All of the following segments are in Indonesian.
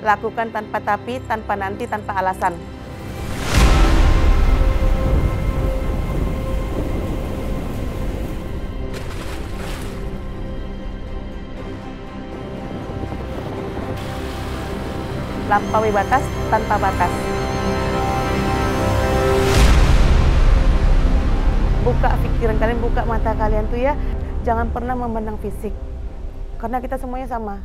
lakukan tanpa tapi, tanpa nanti, tanpa alasan. Lampaui batas tanpa batas. Buka pikiran kalian, buka mata kalian tuh ya, jangan pernah memandang fisik. Karena kita semuanya sama.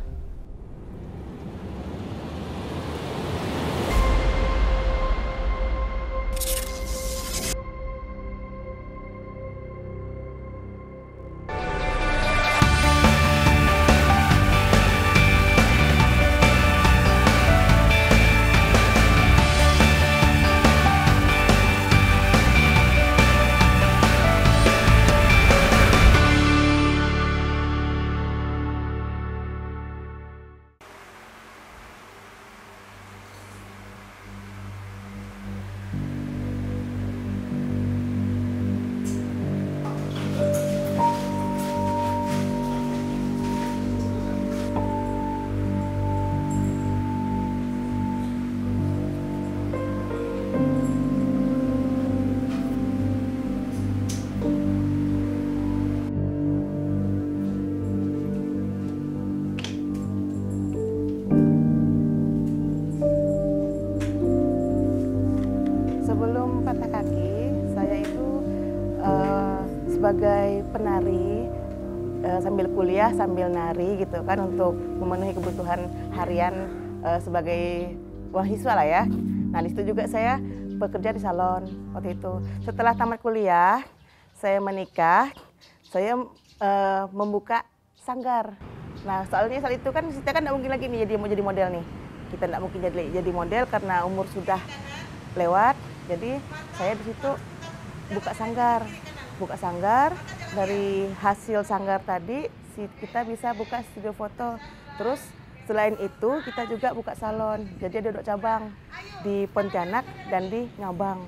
Sebelum patah kaki, saya itu sebagai penari sambil kuliah, sambil nari gitu kan untuk memenuhi kebutuhan harian sebagai mahasiswa lah ya. Nah di situ juga saya bekerja di salon waktu itu. Setelah tamat kuliah, saya menikah, saya membuka sanggar. Nah soalnya saat itu kan kita kan tidak mungkin lagi nih jadi model nih. Kita tidak mungkin jadi model karena umur sudah lewat. Jadi saya di situ buka sanggar. Dari hasil sanggar tadi kita bisa buka studio foto. Terus selain itu kita juga buka salon. Jadi ada 2 cabang di Pontianak dan di Ngabang.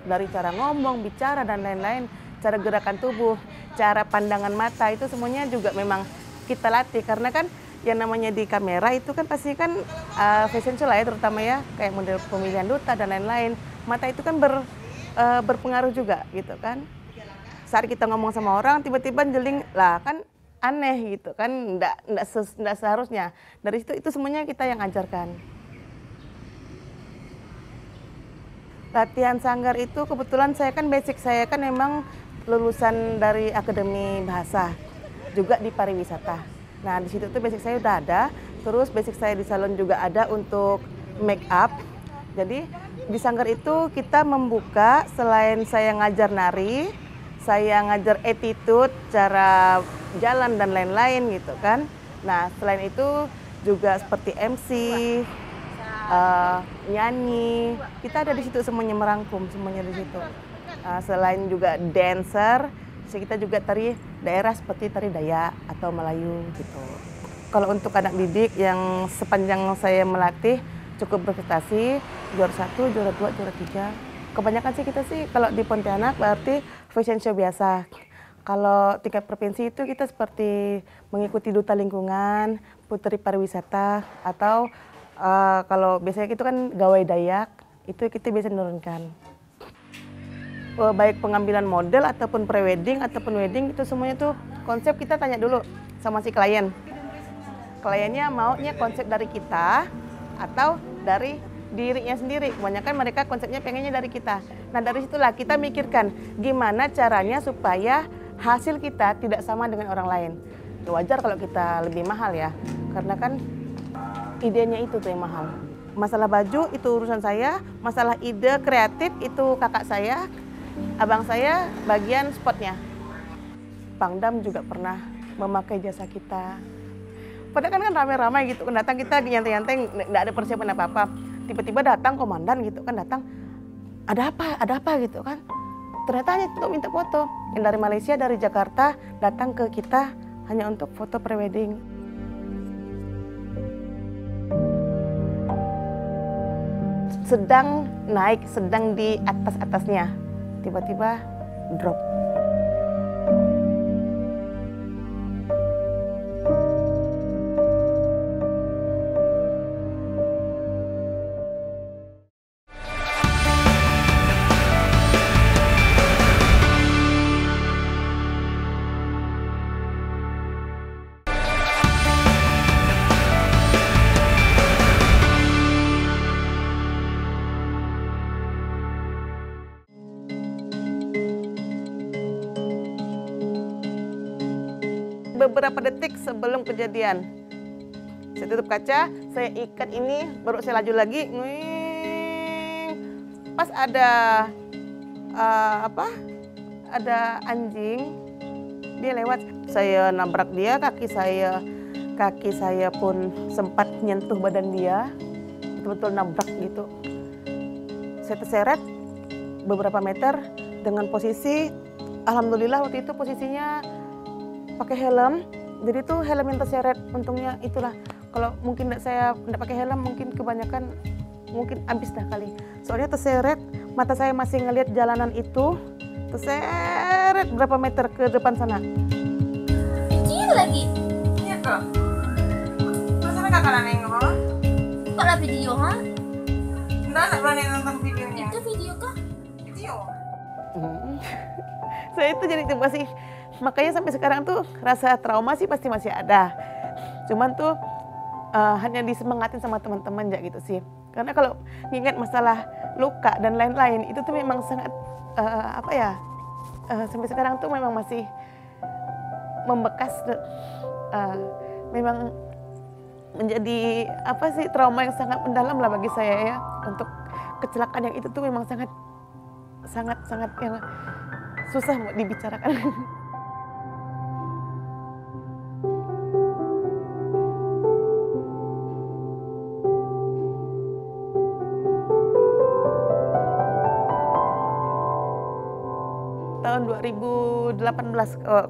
Dari cara ngomong, bicara dan lain-lain, cara gerakan tubuh, cara pandangan mata itu semuanya juga memang kita latih karena kan yang namanya di kamera itu kan pasti kan fashion show lah ya, terutama ya kayak model pemilihan duta dan lain-lain. Mata itu kan berpengaruh juga gitu kan. Saat kita ngomong sama orang tiba-tiba jeling lah kan aneh gitu kan, nggak seharusnya. Dari situ itu semuanya kita yang ajarkan. Latihan sanggar itu kebetulan saya kan basic saya kan memang lulusan dari Akademi Bahasa, juga di pariwisata. Nah di situ tuh basic saya udah ada, terus basic saya di salon juga ada untuk make up. Jadi di sanggar itu kita membuka selain saya ngajar nari, saya ngajar attitude, cara jalan dan lain-lain gitu kan. Nah selain itu juga seperti MC, nyanyi, kita ada di situ semuanya merangkum semuanya di situ. Selain juga dancer, kita juga tari daerah seperti tari Dayak atau Melayu gitu. Kalau untuk anak didik yang sepanjang saya melatih cukup berprestasi, juara 1, juara 2, juara 3. Kebanyakan sih kita sih kalau di Pontianak berarti fashion show biasa. Kalau tingkat provinsi itu kita seperti mengikuti duta lingkungan, putri pariwisata, atau kalau biasanya itu kan gawai Dayak, itu kita biasa menurunkan. Baik pengambilan model ataupun pre-wedding ataupun wedding itu semuanya tuh konsep kita tanya dulu sama si klien. Kliennya maunya konsep dari kita atau dari dirinya sendiri. Kebanyakan mereka konsepnya pengennya dari kita. Nah dari situlah kita mikirkan gimana caranya supaya hasil kita tidak sama dengan orang lain. Wajar kalau kita lebih mahal ya, karena kan idenya itu tuh yang mahal. Masalah baju itu urusan saya, masalah ide kreatif itu kakak saya. Abang saya bagian spotnya. Pangdam juga pernah memakai jasa kita. Padahal kan ramai-ramai gitu, datang kita nyantai-nyantai, nggak ada persiapan apa-apa. Tiba-tiba datang komandan gitu kan, datang, ada apa gitu kan. Ternyata hanya untuk minta foto. Yang dari Malaysia, dari Jakarta, datang ke kita hanya untuk foto pre-wedding. Sedang naik, sedang di atas-atasnya. Tiba-tiba drop. beberapa detik sebelum kejadian. Saya tutup kaca, saya ikat ini, baru saya laju lagi. Pas ada ada anjing, dia lewat. Saya nabrak dia, kaki saya pun sempat nyentuh badan dia, betul-betul nabrak gitu. Saya terseret beberapa meter dengan posisi, alhamdulillah waktu itu posisinya pakai helm. Jadi tuh helm yang terseret, untungnya itulah. Kalau mungkin saya tidak pakai helm, mungkin kebanyakan habis dah kali. Soalnya terseret, mata saya masih ngelihat jalanan itu, terseret berapa meter ke depan sana. Kecil lagi. Iya kok. Masa kakak nengok? Kok lah video ha? Enggak berani nonton videonya. Itu video kah? Video. Saya itu jadi tuh masih, makanya sampai sekarang tuh rasa trauma sih pasti masih ada. Cuman tuh hanya disemangatin sama teman-teman ya gitu sih. Karena kalau ingat masalah luka dan lain-lain itu tuh memang sangat sampai sekarang tuh memang masih membekas, memang menjadi trauma yang sangat mendalam lah bagi saya ya. Untuk kecelakaan yang itu tuh memang sangat yang susah mau dibicarakan. Tahun 2018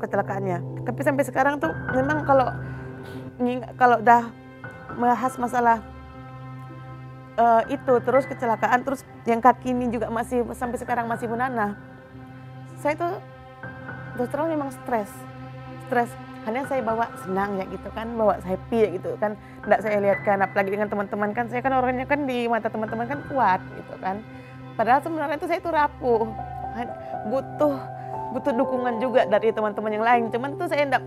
kecelakaannya. Tapi sampai sekarang tuh memang kalau udah bahas masalah itu terus kecelakaan, terus yang kaki ini juga masih sampai sekarang masih menanah. Saya tuh terus terang memang stres. Hanya saya bawa senang ya gitu kan, bawa happy ya gitu kan. Nggak saya lihatkan, apalagi dengan teman-teman kan, saya kan orangnya kan di mata teman-teman kan kuat gitu kan. Padahal sebenarnya itu saya tuh rapuh. Butuh dukungan juga dari teman-teman yang lain. Cuman tuh saya enggak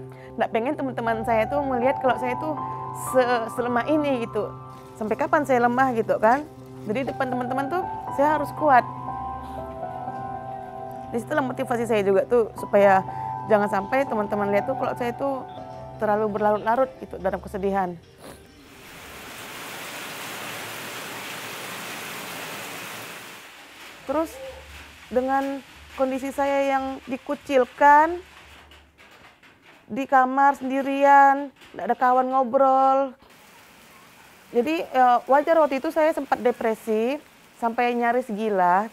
pengen teman-teman saya tuh melihat kalau saya tuh selemah ini gitu. Sampai kapan saya lemah gitu kan. Jadi depan teman-teman tuh saya harus kuat. Disitulah motivasi saya juga tuh supaya jangan sampai teman-teman lihat tuh kalau saya tuh terlalu berlarut-larut gitu dalam kesedihan. Terus dengan kondisi saya yang dikucilkan, di kamar sendirian, tidak ada kawan ngobrol. Jadi wajar waktu itu saya sempat depresi, sampai nyaris gila.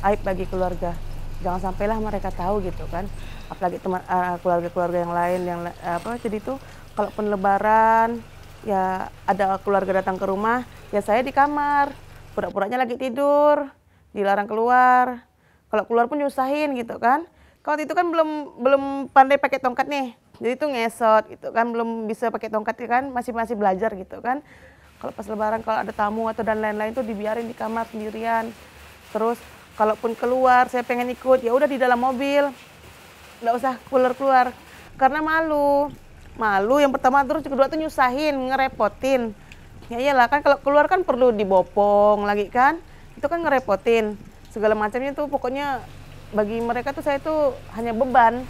Aib bagi keluarga, jangan sampailah mereka tahu gitu kan, apalagi teman keluarga-keluarga yang lain yang jadi tuh kalaupun lebaran ya ada keluarga datang ke rumah ya saya di kamar, pura-puranya lagi tidur, dilarang keluar, kalau keluar pun nyusahin gitu kan. Kalau itu kan belum pandai pakai tongkat nih, jadi tuh ngesot gitu kan, belum bisa pakai tongkat kan, masih belajar gitu kan. Kalau pas lebaran kalau ada tamu atau dan lain-lain tuh dibiarin di kamar sendirian. Terus kalaupun keluar, saya pengen ikut, ya udah di dalam mobil, nggak usah keluar karena malu yang pertama, terus kedua tuh nyusahin, ngerepotin. Ya iyalah kan kalau keluar kan perlu dibopong lagi kan, itu kan ngerepotin, segala macamnya tuh pokoknya bagi mereka tuh saya tuh hanya beban.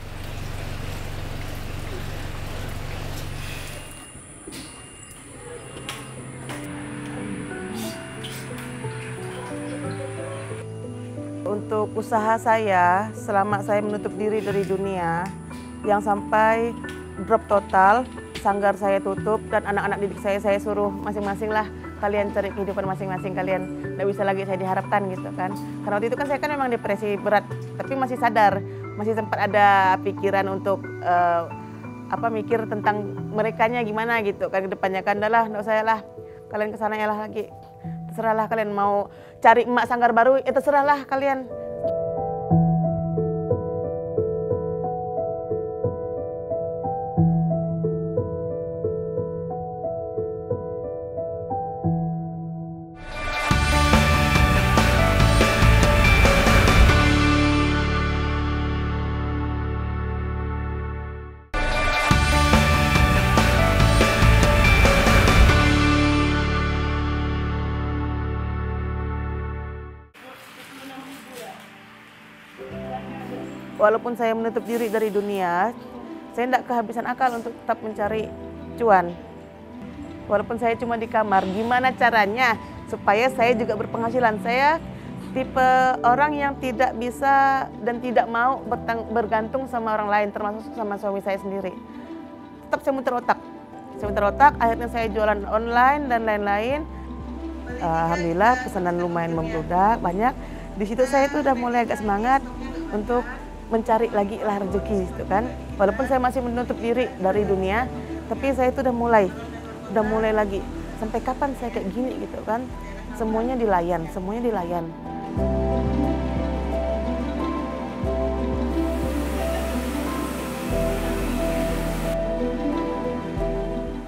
Untuk usaha saya, selama saya menutup diri dari dunia, yang sampai drop total, sanggar saya tutup dan anak-anak didik saya suruh masing-masing lah, kalian cari kehidupan masing-masing kalian, nggak bisa lagi saya diharapkan gitu kan. Karena waktu itu kan saya kan memang depresi berat, tapi masih sadar masih sempat ada pikiran untuk mikir tentang merekanya gimana gitu kan ke depannya kan. Udahlah, nggak usah lah, kalian kesana ya lah lagi, terserahlah kalian mau cari emak sanggar baru, terserahlah kalian. Walaupun saya menutup diri dari dunia, saya tidak kehabisan akal untuk tetap mencari cuan. Walaupun saya cuma di kamar, gimana caranya supaya saya juga berpenghasilan. Saya tipe orang yang tidak bisa dan tidak mau bergantung sama orang lain, termasuk sama suami saya sendiri. Tetap saya muter otak. Akhirnya saya jualan online dan lain-lain. Alhamdulillah pesanan lumayan membludak, banyak. Di situ saya tuh udah mulai agak semangat untuk mencari lagi lah rezeki gitu kan. Walaupun saya masih menutup diri dari dunia, tapi saya itu udah mulai lagi. Sampai kapan saya kayak gini gitu kan? Semuanya dilayan.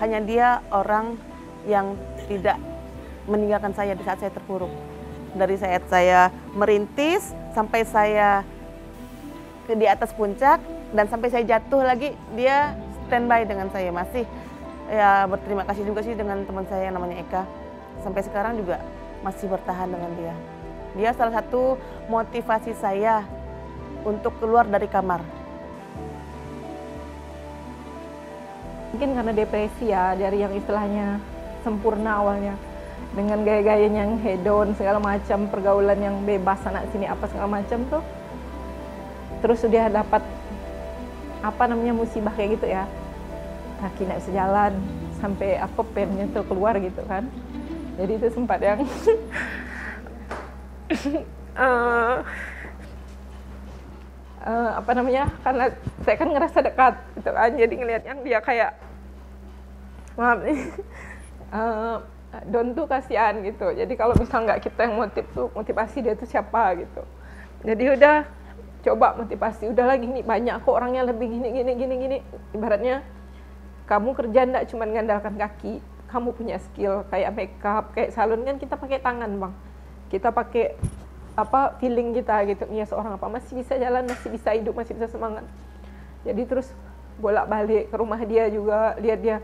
Hanya dia orang yang tidak meninggalkan saya di saat saya terpuruk. Dari saat saya merintis sampai saya di atas puncak dan sampai saya jatuh lagi, dia standby dengan saya. Masih ya berterima kasih juga sih dengan teman saya yang namanya Eka. Sampai sekarang juga masih bertahan dengan dia. Dia salah satu motivasi saya untuk keluar dari kamar. Mungkin karena depresi ya, dari yang istilahnya sempurna awalnya, dengan gaya-gayanya yang hedon segala macam, pergaulan yang bebas sana sini apa segala macam tuh, terus dia dapat musibah kayak gitu ya, kaki nggak bisa jalan sampai pennya tuh keluar gitu kan. Jadi itu sempat yang karena saya kan ngerasa dekat gitu kan, jadi ngelihatnya dia kayak Don tuh kasihan gitu. Jadi kalau misal nggak kita yang motivasi dia tuh siapa gitu. Jadi udah coba motivasi, udah lagi nih banyak kok orangnya lebih gini. Ibaratnya kamu kerja nggak cuma mengandalkan kaki, kamu punya skill kayak makeup, kayak salon kan kita pakai tangan bang, kita pakai feeling kita gitu. Iya seorang masih bisa jalan, masih bisa hidup, masih bisa semangat. Jadi terus bolak-balik ke rumah dia juga, lihat dia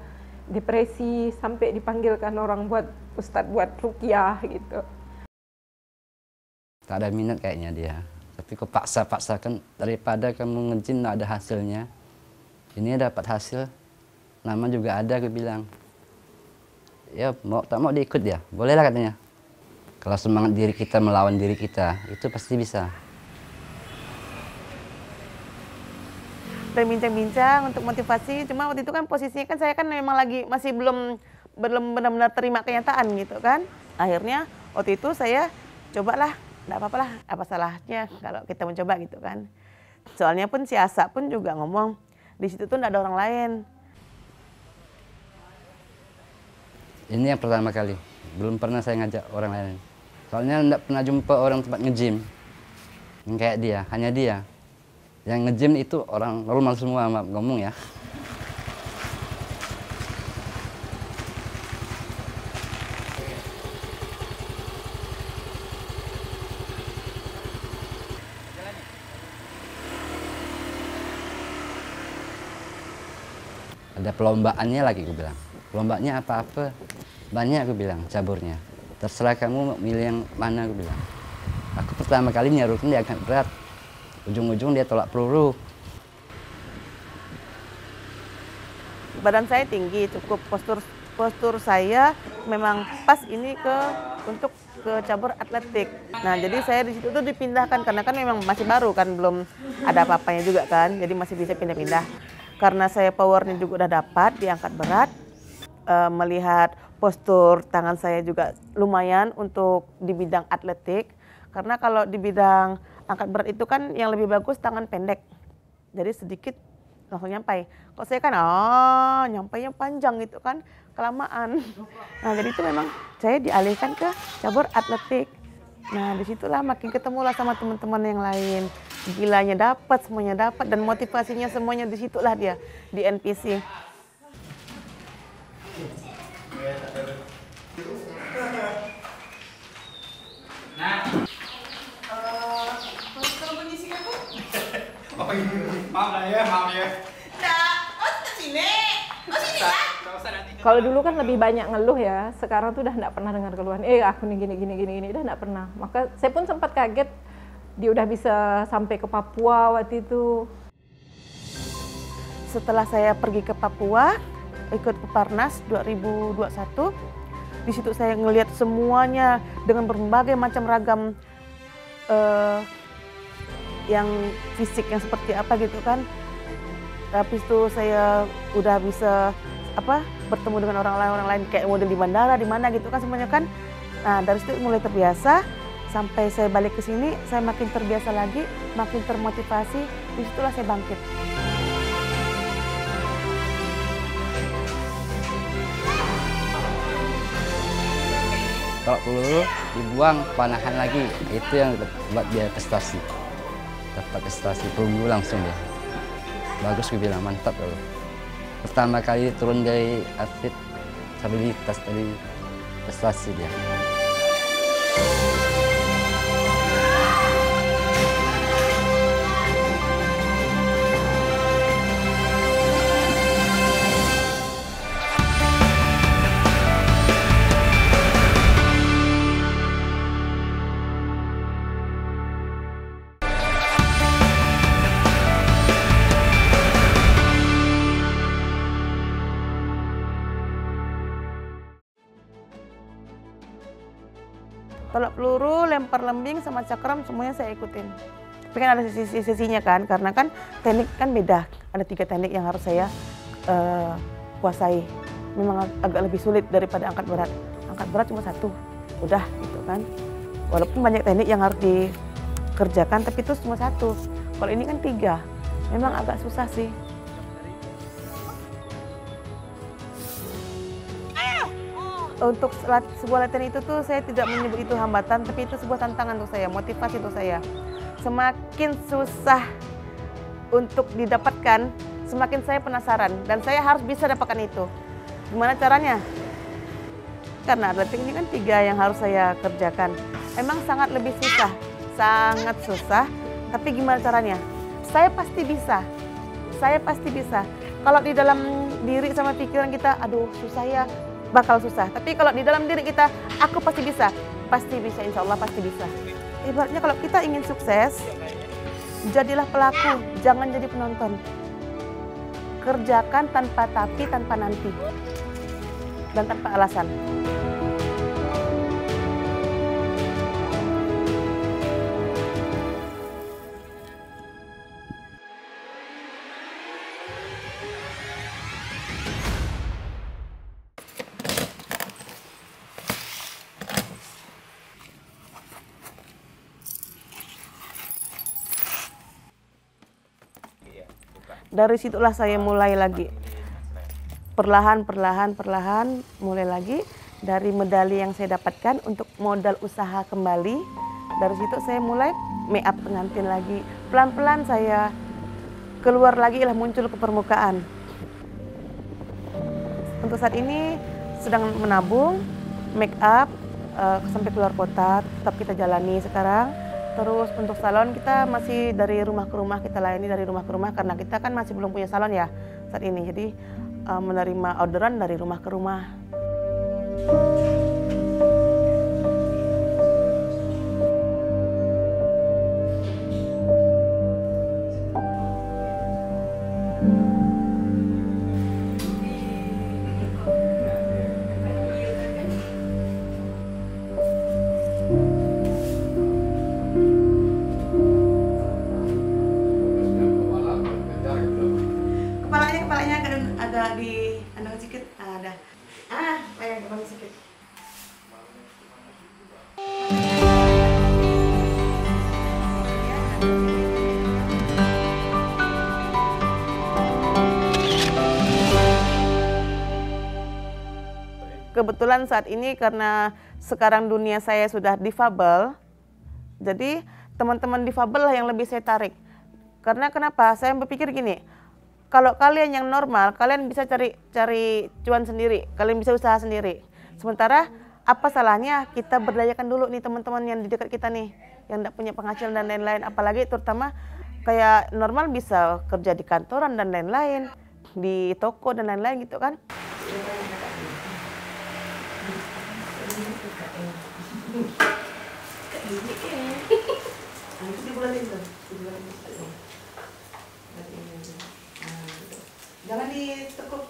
depresi sampai dipanggilkan orang buat ustadz buat ruqyah gitu. Tak ada minat kayaknya dia, tapi kok paksa-paksakan, daripada kamu nge-gym nggak ada hasilnya, ini dapat hasil, nama juga ada, aku bilang ya tak mau diikut ya, bolehlah katanya. Kalau semangat diri kita melawan diri kita, itu pasti bisa. Dan bincang-bincang untuk motivasi, cuma waktu itu kan posisinya kan saya kan memang masih belum benar-benar terima kenyataan gitu kan. Akhirnya waktu itu saya cobalah, enggak apa-apa lah, apa salahnya kalau kita mencoba gitu kan. Soalnya pun si Asa pun juga ngomong, di situ tuh enggak ada orang lain. Ini yang pertama kali, belum pernah saya ngajak orang lain. Soalnya enggak pernah jumpa orang tempat nge-gym yang kayak dia, hanya dia. Yang nge-gym itu orang normal semua, maaf ngomong ya. Ada perlombaannya lagi, aku bilang. Perlombaannya apa-apa, banyak aku bilang caburnya. Terserah kamu mau milih yang mana, aku bilang. Aku pertama kali nyarutin dia agak berat. Ujung-ujung dia tolak peluru. Badan saya tinggi, cukup postur saya memang pas ini untuk ke cabur atletik. Nah, jadi saya di situ tuh dipindahkan karena kan memang masih baru kan, belum ada apa-apanya juga kan. Jadi masih bisa pindah-pindah. Karena saya powernya juga udah dapat diangkat berat, melihat postur tangan saya juga lumayan untuk di bidang atletik. Karena kalau di bidang angkat berat itu kan yang lebih bagus tangan pendek. Jadi sedikit langsung nyampai. Kok saya kan nyampainya panjang gitu kan, kelamaan. Nah, jadi itu memang saya dialihkan ke cabur atletik. Nah, disitulah makin ketemulah sama teman-teman yang lain. Gilanya dapat, semuanya dapat, dan motivasinya semuanya disitulah dia, di NPC. Maaf ya. Kalau dulu kan lebih banyak ngeluh ya, sekarang tuh udah nggak pernah dengar keluhan. Aku nih gini, udah nggak pernah. Maka saya pun sempat kaget, dia udah bisa sampai ke Papua waktu itu. Setelah saya pergi ke Papua, ikut Peparnas 2021, di situ saya ngelihat semuanya dengan berbagai macam ragam yang fisik yang seperti apa gitu kan. Habis itu saya udah bisa bertemu dengan orang lain kayak model di bandara, di mana gitu kan semuanya kan. Nah, dari situ mulai terbiasa sampai saya balik ke sini, saya makin terbiasa lagi, makin termotivasi, disitulah saya bangkit. Kalau peluru dibuang, panahan lagi, itu yang buat dia prestasi. Dapat prestasi peluru langsung ya. Bagus, gue bilang mantap loh. Pertama kali turun dari atlet disabilitas dari prestasi dia. Tolak peluru, lempar lembing, sama cakram semuanya saya ikutin. Tapi kan ada sesi-sesinya kan, karena kan teknik kan beda. Ada 3 teknik yang harus saya kuasai. Memang agak lebih sulit daripada angkat berat. Angkat berat cuma 1, udah gitu kan. Walaupun banyak teknik yang harus dikerjakan, tapi itu cuma 1. Kalau ini kan 3, memang agak susah sih. Untuk sebuah latihan itu tuh saya tidak menyebut itu hambatan, tapi itu sebuah tantangan untuk saya, motivasi untuk saya. Semakin susah untuk didapatkan, semakin saya penasaran dan saya harus bisa dapatkan itu. Gimana caranya? Karena atletik ini kan 3 yang harus saya kerjakan. Emang sangat lebih susah, sangat susah, tapi gimana caranya? Saya pasti bisa, saya pasti bisa. Kalau di dalam diri sama pikiran kita, aduh susah ya, bakal susah. Tapi kalau di dalam diri kita, aku pasti bisa, insya Allah pasti bisa. Ibaratnya kalau kita ingin sukses, jadilah pelaku, jangan jadi penonton. Kerjakan tanpa tapi, tanpa nanti, dan tanpa alasan. Dari situlah saya mulai lagi. Perlahan mulai lagi. Dari medali yang saya dapatkan untuk modal usaha kembali. Dari situ saya mulai make up pengantin lagi. Pelan-pelan saya keluar lagi lah, muncul ke permukaan. Untuk saat ini sedang menabung, make up sampai keluar kota, tetap kita jalani sekarang. Terus untuk salon kita masih dari rumah ke rumah, kita layani dari rumah ke rumah karena kita kan masih belum punya salon ya saat ini. Jadi menerima orderan dari rumah ke rumah. Kepalanya agak di sedikit, ada. Kayak sedikit. Kebetulan saat ini karena sekarang dunia saya sudah difabel, jadi teman-teman difabel lah yang lebih saya tarik. Karena kenapa? Saya berpikir gini, kalau kalian yang normal, kalian bisa cari cuan sendiri, kalian bisa usaha sendiri. Sementara apa salahnya kita berdayakan dulu nih teman-teman yang di dekat kita nih, yang tidak punya penghasilan dan lain-lain. Apalagi terutama kayak normal bisa kerja di kantoran dan lain-lain, di toko dan lain-lain gitu kan. Jangan ditekuk.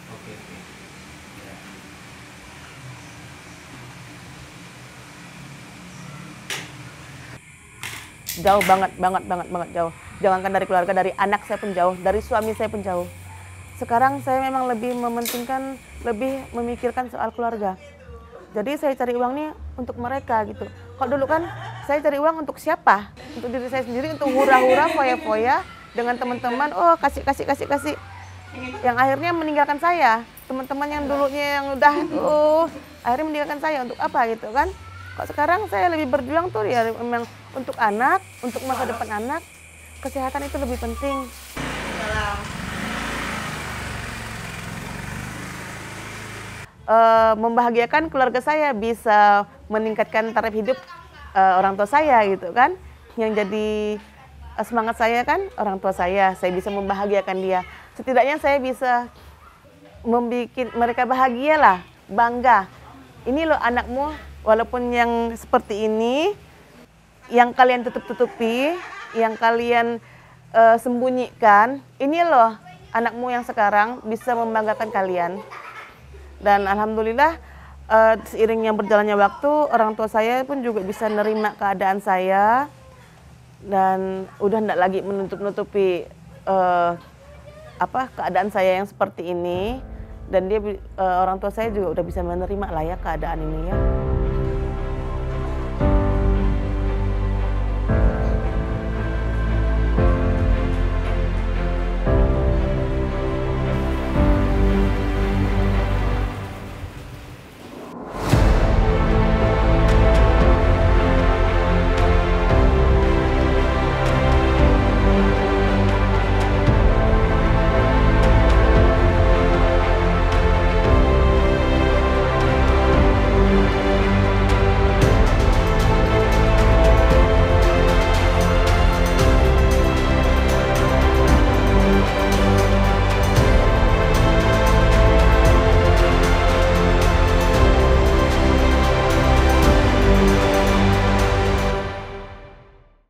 Oke. Ya. Jauh banget jauh. Jangankan dari keluarga, dari anak saya pun jauh, dari suami saya pun jauh. Sekarang saya memang lebih mementingkan, lebih memikirkan soal keluarga. Jadi saya cari uang nih untuk mereka gitu. Kalau dulu kan saya cari uang untuk siapa? Untuk diri saya sendiri, untuk hura-hura, foya-foya dengan teman-teman. Oh kasih. Yang akhirnya meninggalkan saya. Teman-teman yang dulunya yang udah akhirnya meninggalkan saya untuk apa gitu kan? Kok sekarang saya lebih berjuang tuh ya memang untuk anak, untuk masa depan anak. Kesehatan itu lebih penting. Membahagiakan keluarga saya, bisa meningkatkan taraf hidup orang tua saya gitu kan. Yang jadi semangat saya kan orang tua saya bisa membahagiakan dia. Setidaknya saya bisa membuat mereka bahagia lah, bangga. Ini loh anakmu, walaupun yang seperti ini, yang kalian tutup-tutupi, yang kalian sembunyikan, ini loh anakmu yang sekarang bisa membanggakan kalian. Dan alhamdulillah seiringnya berjalannya waktu, orang tua saya pun juga bisa nerima keadaan saya dan udah tidak lagi menutup-nutupi keadaan saya yang seperti ini. Dan dia orang tua saya juga udah bisa menerima lah ya keadaan ini ya.